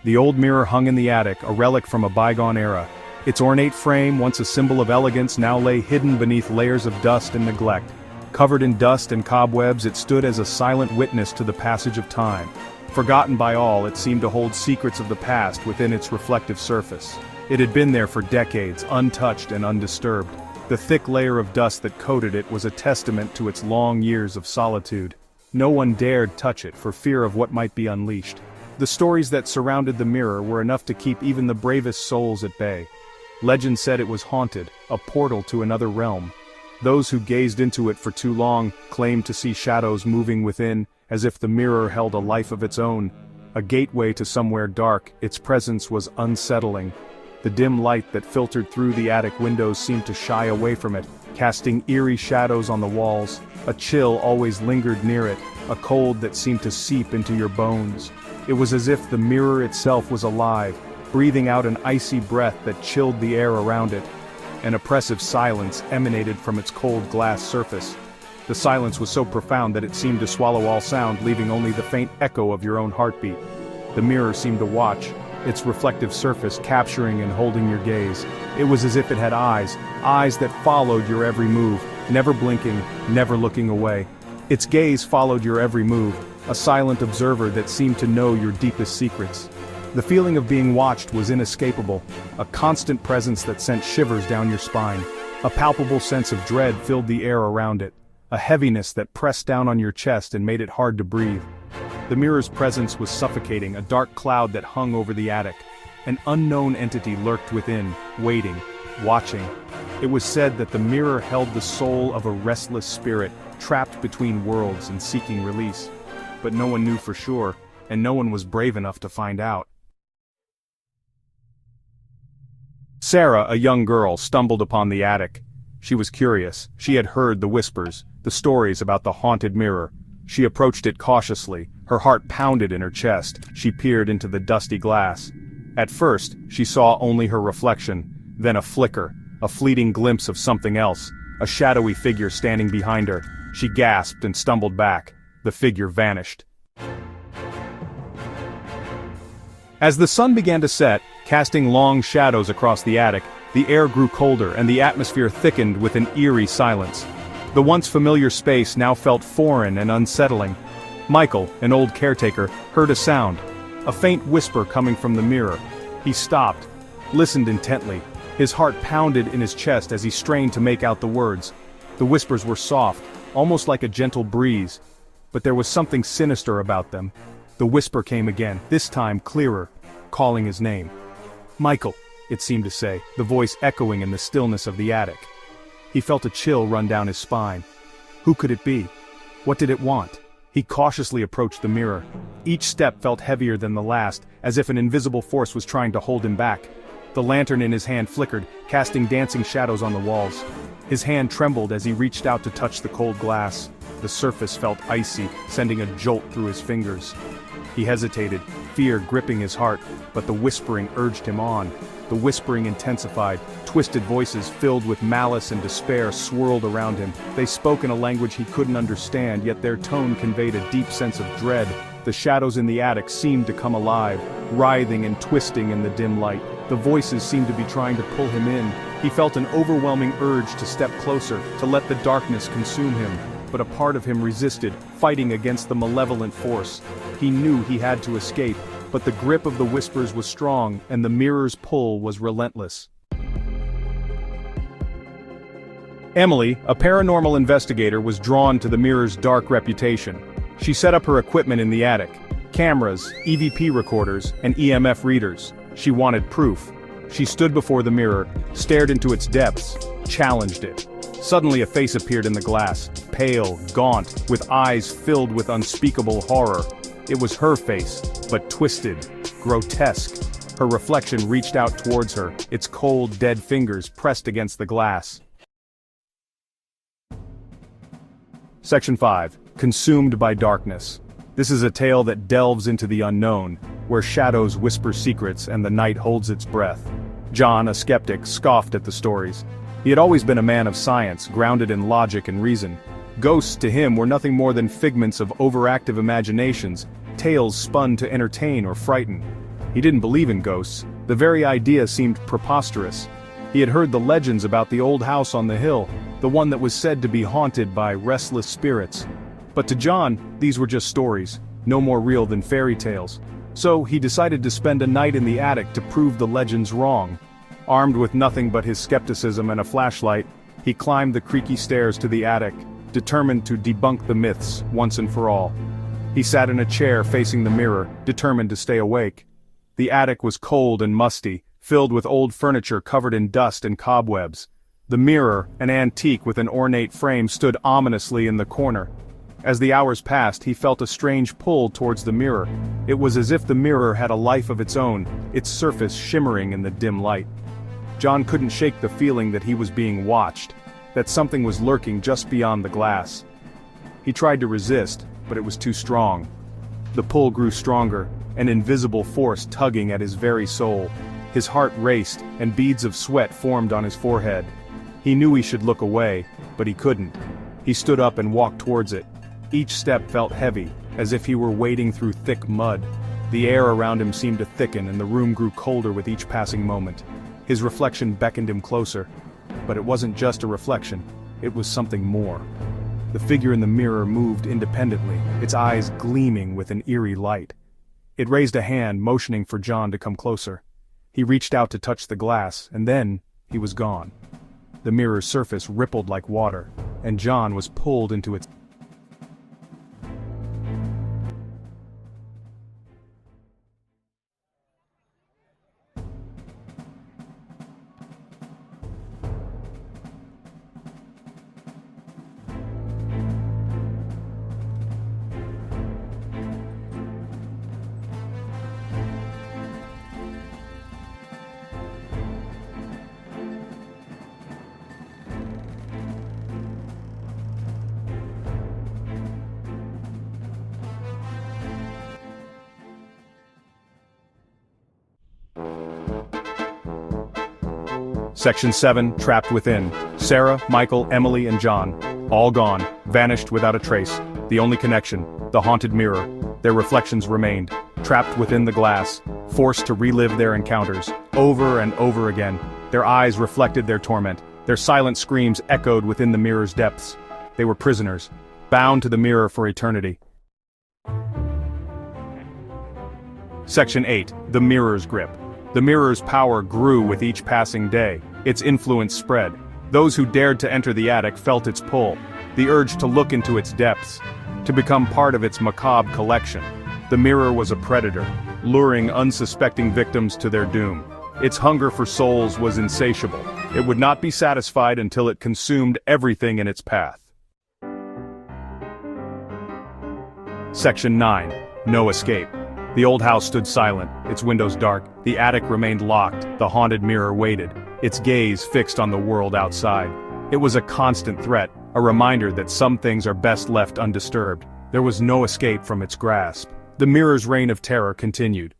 The old mirror hung in the attic, a relic from a bygone era. Its ornate frame, once a symbol of elegance, now lay hidden beneath layers of dust and neglect. Covered in dust and cobwebs, it stood as a silent witness to the passage of time. Forgotten by all, it seemed to hold secrets of the past within its reflective surface. It had been there for decades, untouched and undisturbed. The thick layer of dust that coated it was a testament to its long years of solitude. No one dared touch it for fear of what might be unleashed. The stories that surrounded the mirror were enough to keep even the bravest souls at bay. Legend said it was haunted, a portal to another realm. Those who gazed into it for too long claimed to see shadows moving within, as if the mirror held a life of its own. A gateway to somewhere dark, its presence was unsettling. The dim light that filtered through the attic windows seemed to shy away from it, casting eerie shadows on the walls. A chill always lingered near it, a cold that seemed to seep into your bones. It was as if the mirror itself was alive, breathing out an icy breath that chilled the air around it. An oppressive silence emanated from its cold glass surface. The silence was so profound that it seemed to swallow all sound, leaving only the faint echo of your own heartbeat. The mirror seemed to watch, its reflective surface capturing and holding your gaze. It was as if it had eyes that followed your every move, never blinking, never looking away. Its gaze followed your every move, a silent observer that seemed to know your deepest secrets. The feeling of being watched was inescapable, a constant presence that sent shivers down your spine. A palpable sense of dread filled the air around it, a heaviness that pressed down on your chest and made it hard to breathe. The mirror's presence was suffocating, a dark cloud that hung over the attic. An unknown entity lurked within, waiting, watching. It was said that the mirror held the soul of a restless spirit, trapped between worlds and seeking release. But no one knew for sure, and no one was brave enough to find out. Sarah, a young girl, stumbled upon the attic. She was curious. She had heard the whispers, the stories about the haunted mirror. She approached it cautiously, her heart pounded in her chest. She peered into the dusty glass. At first, she saw only her reflection, then a flicker, a fleeting glimpse of something else, a shadowy figure standing behind her. She gasped and stumbled back. The figure vanished. As the sun began to set, casting long shadows across the attic, the air grew colder and the atmosphere thickened with an eerie silence. The once familiar space now felt foreign and unsettling. Michael, an old caretaker, heard a sound, a faint whisper coming from the mirror. He stopped, listened intently. His heart pounded in his chest as he strained to make out the words. The whispers were soft, almost like a gentle breeze, but there was something sinister about them. The whisper came again, this time clearer, calling his name. "Michael," it seemed to say, the voice echoing in the stillness of the attic. He felt a chill run down his spine. Who could it be? What did it want? He cautiously approached the mirror. Each step felt heavier than the last, as if an invisible force was trying to hold him back. The lantern in his hand flickered, casting dancing shadows on the walls. His hand trembled as he reached out to touch the cold glass. The surface felt icy, sending a jolt through his fingers. He hesitated, fear gripping his heart, but the whispering urged him on. The whispering intensified. Twisted voices filled with malice and despair swirled around him. They spoke in a language he couldn't understand, yet their tone conveyed a deep sense of dread. The shadows in the attic seemed to come alive, writhing and twisting in the dim light. The voices seemed to be trying to pull him in. He felt an overwhelming urge to step closer, to let the darkness consume him. But a part of him resisted, fighting against the malevolent force. He knew he had to escape, but the grip of the whispers was strong, and the mirror's pull was relentless. Emily, a paranormal investigator, was drawn to the mirror's dark reputation. She set up her equipment in the attic: cameras, EVP recorders, and EMF readers. She wanted proof. She stood before the mirror, stared into its depths, challenged it. Suddenly a face appeared in the glass, pale, gaunt, with eyes filled with unspeakable horror. It was her face, but twisted, grotesque. Her reflection reached out towards her, its cold, dead fingers pressed against the glass. Section 5. Consumed by Darkness. This is a tale that delves into the unknown, where shadows whisper secrets and the night holds its breath. John, a skeptic, scoffed at the stories. He had always been a man of science, grounded in logic and reason. Ghosts to him were nothing more than figments of overactive imaginations, tales spun to entertain or frighten. He didn't believe in ghosts. The very idea seemed preposterous. He had heard the legends about the old house on the hill, the one that was said to be haunted by restless spirits. But to John, these were just stories, no more real than fairy tales. So he decided to spend a night in the attic to prove the legends wrong. Armed with nothing but his skepticism and a flashlight, he climbed the creaky stairs to the attic, determined to debunk the myths once and for all. He sat in a chair facing the mirror, determined to stay awake. The attic was cold and musty, filled with old furniture covered in dust and cobwebs. The mirror, an antique with an ornate frame, stood ominously in the corner. As the hours passed, he felt a strange pull towards the mirror. It was as if the mirror had a life of its own, its surface shimmering in the dim light. John couldn't shake the feeling that he was being watched, that something was lurking just beyond the glass. He tried to resist, but it was too strong. The pull grew stronger, an invisible force tugging at his very soul. His heart raced, and beads of sweat formed on his forehead. He knew he should look away, but he couldn't. He stood up and walked towards it. Each step felt heavy, as if he were wading through thick mud. The air around him seemed to thicken, and the room grew colder with each passing moment. His reflection beckoned him closer. But it wasn't just a reflection, it was something more. The figure in the mirror moved independently, its eyes gleaming with an eerie light. It raised a hand, motioning for John to come closer. He reached out to touch the glass, and then he was gone. The mirror's surface rippled like water, and John was pulled into its Section 7, Trapped Within. Sarah, Michael, Emily, and John. All gone, vanished without a trace. The only connection, the haunted mirror. Their reflections remained, trapped within the glass, forced to relive their encounters, over and over again. Their eyes reflected their torment. Their silent screams echoed within the mirror's depths. They were prisoners, bound to the mirror for eternity. Section 8, The Mirror's Grip. The mirror's power grew with each passing day. Its influence spread. Those who dared to enter the attic felt its pull, the urge to look into its depths, to become part of its macabre collection. The mirror was a predator, luring unsuspecting victims to their doom. Its hunger for souls was insatiable. It would not be satisfied until it consumed everything in its path. Section 9, No Escape. The old house stood silent, its windows dark, the attic remained locked, the haunted mirror waited, its gaze fixed on the world outside. It was a constant threat, a reminder that some things are best left undisturbed. There was no escape from its grasp. The mirror's reign of terror continued,